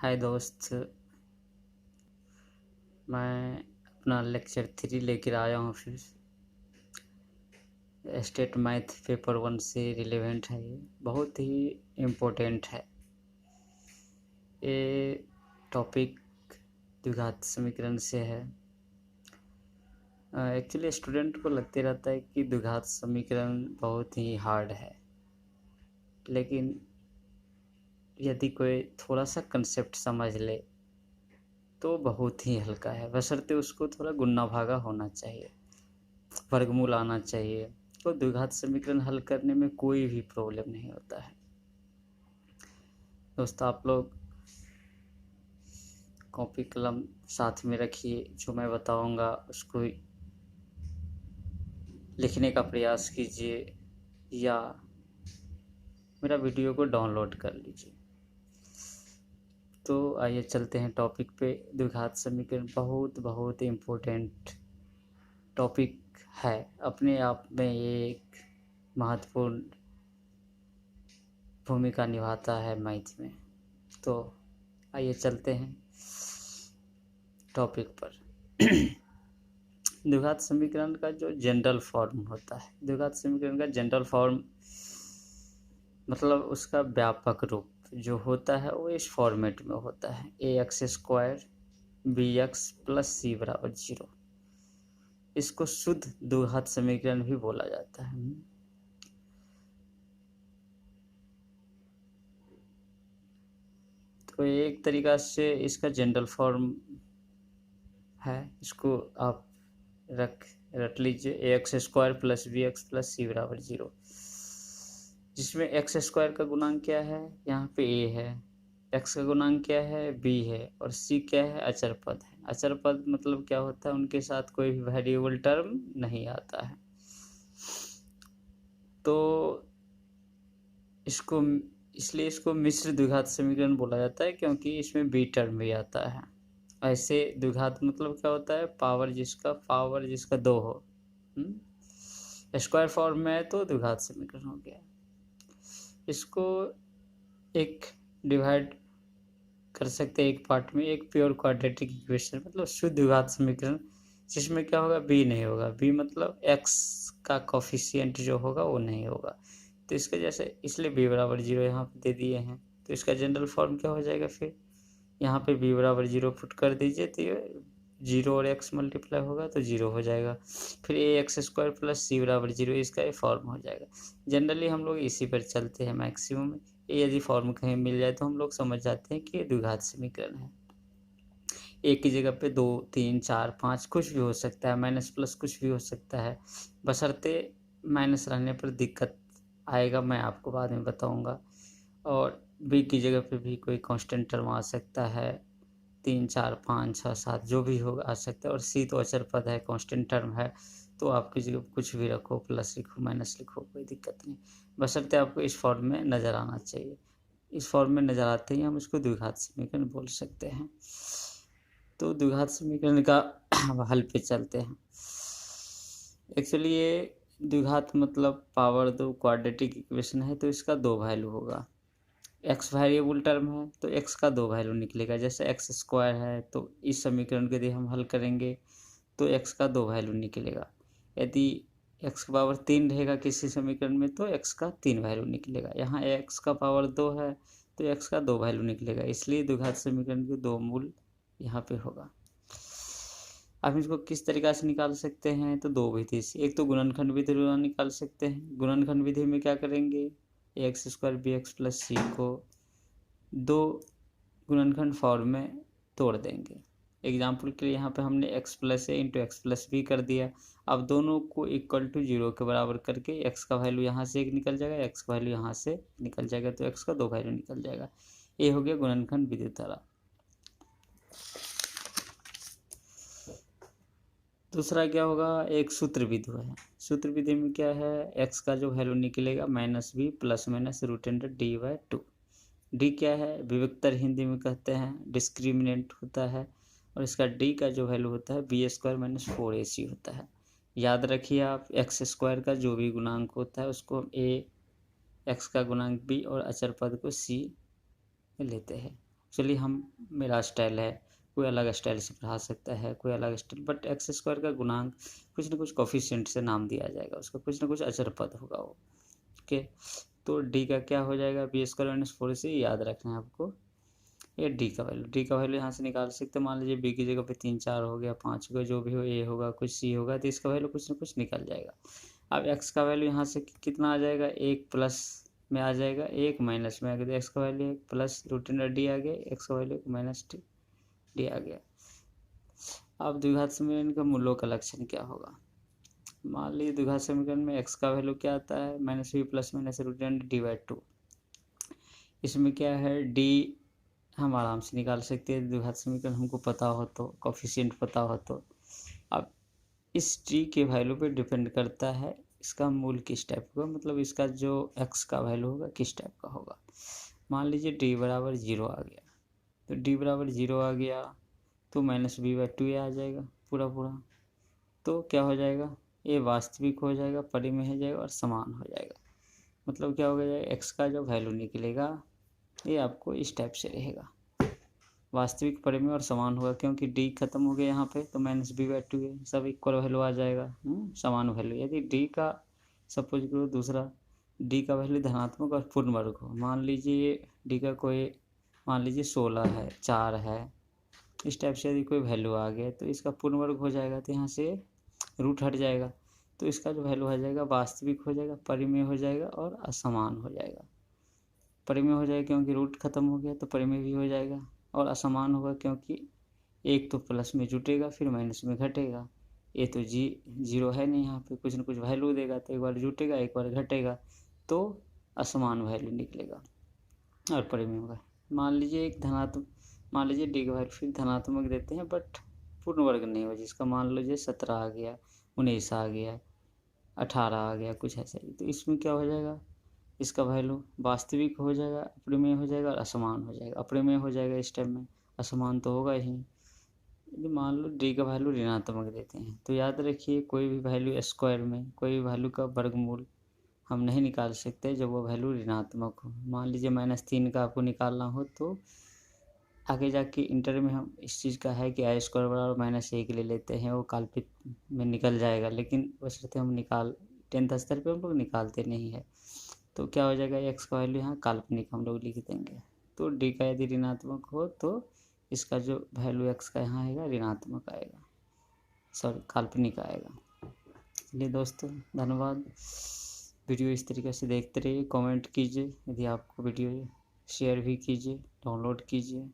हाय दोस्त, मैं अपना लेक्चर 3 लेकर आया हूँ फिर। स्टेट मैथ पेपर 1 से रिलेवेंट है। ये बहुत ही इम्पोर्टेंट है। ये टॉपिक द्विघात समीकरण से है। एक्चुअली स्टूडेंट को लगते रहता है कि द्विघात समीकरण बहुत ही हार्ड है, लेकिन यदि कोई थोड़ा सा कंसेप्ट समझ ले तो बहुत ही हल्का है, बशर्ते उसको थोड़ा गुणा भागा होना चाहिए, वर्गमूल आना चाहिए। तो द्विघात समीकरण हल करने में कोई भी प्रॉब्लम नहीं होता है। दोस्तों, आप लोग कॉपी कलम साथ में रखिए, जो मैं बताऊंगा उसको लिखने का प्रयास कीजिए या मेरा वीडियो को डाउनलोड कर लीजिए। तो आइए चलते हैं टॉपिक पे। द्विघात समीकरण बहुत बहुत इम्पोर्टेंट टॉपिक है, अपने आप में ये एक महत्वपूर्ण भूमिका निभाता है मैथ में। तो आइए चलते हैं टॉपिक पर। द्विघात समीकरण का जो जनरल फॉर्म होता है, द्विघात समीकरण का जनरल फॉर्म मतलब उसका व्यापक रूप जो होता है वो इस फॉर्मेट में होता है: ax² bx + c = 0। इसको शुद्ध द्विघात समीकरण भी बोला जाता है। तो एक तरीका से इसका जनरल फॉर्म है, इसको आप रट लीजिए: ax² + bx + c = 0, जिसमें x² का गुणांक क्या है, यहाँ पे a है, x का गुणांक क्या है, b है, और c क्या है, अचर पद है। अचर पद मतलब क्या होता है, उनके साथ कोई भी वेरिएबल टर्म नहीं आता है। तो इसलिए इसको मिश्र द्विघात समीकरण बोला जाता है, क्योंकि इसमें b टर्म भी आता है। ऐसे द्विघात मतलब क्या होता है, पावर जिसका 2 हो। स्क्वायर फॉर्म में है तो द्विघात समीकरण हो गया। इसको एक डिवाइड कर सकते हैं एक पार्ट में, एक प्योर क्वाड्रेटिक इक्वेशन मतलब शुद्ध द्विघात समीकरण, जिसमें क्या होगा, b नहीं होगा। b मतलब x का कोफिशिएंट जो होगा वो नहीं होगा। तो इसका जैसे इसलिए b = 0 यहाँ पे दे दिए हैं। तो इसका जनरल फॉर्म क्या हो जाएगा, फिर यहाँ पे b = 0 पुट कर दीजिए, तो ये 0 और x मल्टीप्लाई होगा तो 0 हो जाएगा। फिर ax² + c = 0, इसका ये फॉर्म हो जाएगा। जनरली हम लोग इसी पर चलते हैं मैक्सिमम। यदि फॉर्म कहीं मिल जाए तो हम लोग समझ जाते हैं कि ये द्विघात समीकरण है। एक की जगह पे 2, 3, 4, 5 कुछ भी हो सकता है, माइनस प्लस कुछ भी हो सकता है, बशर्ते माइनस रहने पर दिक्कत आएगा, मैं आपको बाद में बताऊंगा। और b की जगह पे भी कोई कांस्टेंट टर्म आ सकता है, 3, 4, 5, 6, 7 जो भी होगा आ सकता है। और c तो अचर पद है, कांस्टेंट टर्म है, तो आपकी जगह कुछ भी रखो, प्लस लिखो, माइनस लिखो, कोई दिक्कत नहीं, बशर्ते आपको इस फॉर्म में नज़र आना चाहिए। इस फॉर्म में नज़र आते ही हम इसको द्विघात समीकरण बोल सकते हैं। तो द्विघात समीकरण का हल पे चलते हैं। एक्चुअली ये द्विघात मतलब पावर 2 क्वाड्रेटिक इक्वेशन है, तो इसका 2 वैल्यू होगा। x वेरिएबल टर्म है तो x का 2 वैल्यू निकलेगा। जैसे x² है तो इस समीकरण को यदि हम हल करेंगे तो x का 2 वैल्यू निकलेगा। यदि x का पावर 3 रहेगा किसी समीकरण में तो x का 3 वैल्यू निकलेगा। यहाँ x का पावर 2 है तो x का 2 वैल्यू निकलेगा, इसलिए द्विघात समीकरण के 2 मूल यहाँ पे होगा। अब इसको किस तरीक़ा से निकाल सकते हैं, तो 2 विधि से। एक तो गुणनखंड विधि द्वारा निकाल सकते हैं। गुणनखंड विधि में क्या करेंगे, ax² bx + c को 2 गुणनखंड फॉर्म में तोड़ देंगे। एग्जाम्पल के लिए यहाँ पे हमने x + a × x + b कर दिया। अब दोनों को = 0 के बराबर करके x का वैल्यू यहाँ से एक निकल जाएगा, x का वैल्यू यहाँ से निकल जाएगा, तो x का 2 वैल्यू निकल जाएगा। ये हो गया गुणनखंड विधि द्वारा। दूसरा क्या होगा, एक सूत्र विधि है। सूत्र विधि में क्या है, x का जो वैल्यू निकलेगा -b ± √d/2। d क्या है, विविक्तर हिंदी में कहते हैं, डिस्क्रिमिनेंट होता है। और इसका d का जो वैल्यू होता है b² - 4ac होता है। याद रखिए आप, x² का जो भी गुणांक होता है उसको a, x का गुणांक b और अचर पद को c लेते हैं। चलिए हम मेरा स्टाइल है, कोई अलग स्टाइल से पढ़ा सकता है, कोई अलग स्टाइल, बट एक्स स्क्वायर का गुणांक कुछ ना कुछ कोफिशिएंट से नाम दिया जाएगा, उसका कुछ ना कुछ अचर पद होगा वो। ओके, तो डी का क्या हो जाएगा, बी स्क्वायर माइनस 4 से याद रखना है आपको। ये डी का वैल्यू यहाँ से निकाल सकते हैं। मान लीजिए बी की जगह पे 3 4 हो गया, 5 हो गया, जो भी हो, ए होगा, कुछ सी होगा, तो इसका वैल्यू कुछ ना कुछ निकल जाएगा। अब एक्स का वैल्यू यहाँ से कितना आ जाएगा, 1 प्लस में आ जाएगा, 1 माइनस में आ गया, एक्स का value 1 plus root under D आ गया, एक्स का वैल्यू माइनस डी आ गया। अब द्विघात समीकरण का मूलों का लक्षण क्या होगा। मान लीजिए द्विघात समीकरण में एक्स का वैल्यू क्या आता है, minus b plus minus root under d by 2। इसमें क्या है, डी हम आराम से निकाल सकते हैं, द्विघात समीकरण हमको पता हो तो, कोफिशिएंट पता हो तो। अब इस डी के वैल्यू पे डिपेंड करता है इसका मूल किस टाइप का, मतलब इसका जो एक्स का वैल्यू होगा किस टाइप का होगा। मान लीजिए डी बराबर 0 आ गया, तो डी बराबर 0 आ गया तो माइनस बी बाई 2 आ जाएगा पूरा पूरा। तो क्या हो जाएगा, ये वास्तविक हो जाएगा, परिमेय हो जाएगा और समान हो जाएगा। मतलब क्या हो जाएगा, एक्स का जो वैल्यू निकलेगा ये आपको इस टाइप से रहेगा, वास्तविक परिमेय और समान होगा, क्योंकि डी खत्म हो गया यहाँ पे, तो माइनस बी बाई 2 है, सब इक्वल वैल्यू आ जाएगा, समान वैल्यू। यदि डी का सपोज करो दूसरा डी का वैल्यू धनात्मक और पूर्ण वर्ग हो, मान लीजिए डी का कोई, मान लीजिए 16 है, 4 है, इस टाइप से यदि कोई वैल्यू आ गया तो इसका पूर्ण वर्ग हो जाएगा, तो यहाँ से रूट हट जाएगा, तो इसका जो वैल्यू हो जाएगा वास्तविक हो जाएगा, परिमेय हो जाएगा और असमान हो जाएगा। परिमेय हो जाएगा क्योंकि रूट खत्म हो गया, तो परिमेय भी हो जाएगा, और असमान होगा क्योंकि एक तो प्लस में जुटेगा फिर माइनस में घटेगा, ये तो जीरो है नहीं, यहाँ पे कुछ ना कुछ वैल्यू देगा, तो एक बार जुटेगा एक बार घटेगा, तो असमान वैल्यू निकलेगा और परिमेय होगा। मान लीजिए एक धनात्मक, मान लीजिए डी का वैल्यू फिर धनात्मक देते हैं बट पूर्ण वर्ग नहीं हो, जिसका मान लीजिए 17 आ गया, 19 आ गया, 18 आ गया, कुछ ऐसा ही, तो इसमें क्या हो जाएगा, इसका वैल्यू वास्तविक हो जाएगा, अप्रमेय हो जाएगा और असमान हो जाएगा। अप्रमेय हो जाएगा इस टाइम में, असमान तो होगा ही। यदि मान लो डी का वैल्यू ऋणात्मक देते हैं, तो याद रखिए कोई भी वैल्यू स्क्वायर में कोई भी वैल्यू का वर्गमूल हम नहीं निकाल सकते जब वो वैल्यू ऋणात्मक हो। मान लीजिए -3 का आपको निकालना हो, तो आगे जाके इंटर में हम इस चीज़ का है कि आई स्क्वायर बराबर -1 ले लेते हैं, वो काल्पनिक में निकल जाएगा, लेकिन बशर्ते हम 10th स्तर पे हम लोग निकालते नहीं है, तो क्या हो जाएगा, एक्स का वैल्यू यहाँ काल्पनिक हम लोग लिख देंगे। तो डी का यदि ऋणात्मक हो तो इसका जो वैल्यू एक्स का यहाँ आएगा ऋणात्मक आएगा, सॉरी काल्पनिक आएगा। चलिए दोस्तों, धन्यवाद। वीडियो इस तरीके से देखते रहिए, कमेंट कीजिए, यदि आपको वीडियो शेयर भी कीजिए, डाउनलोड कीजिए।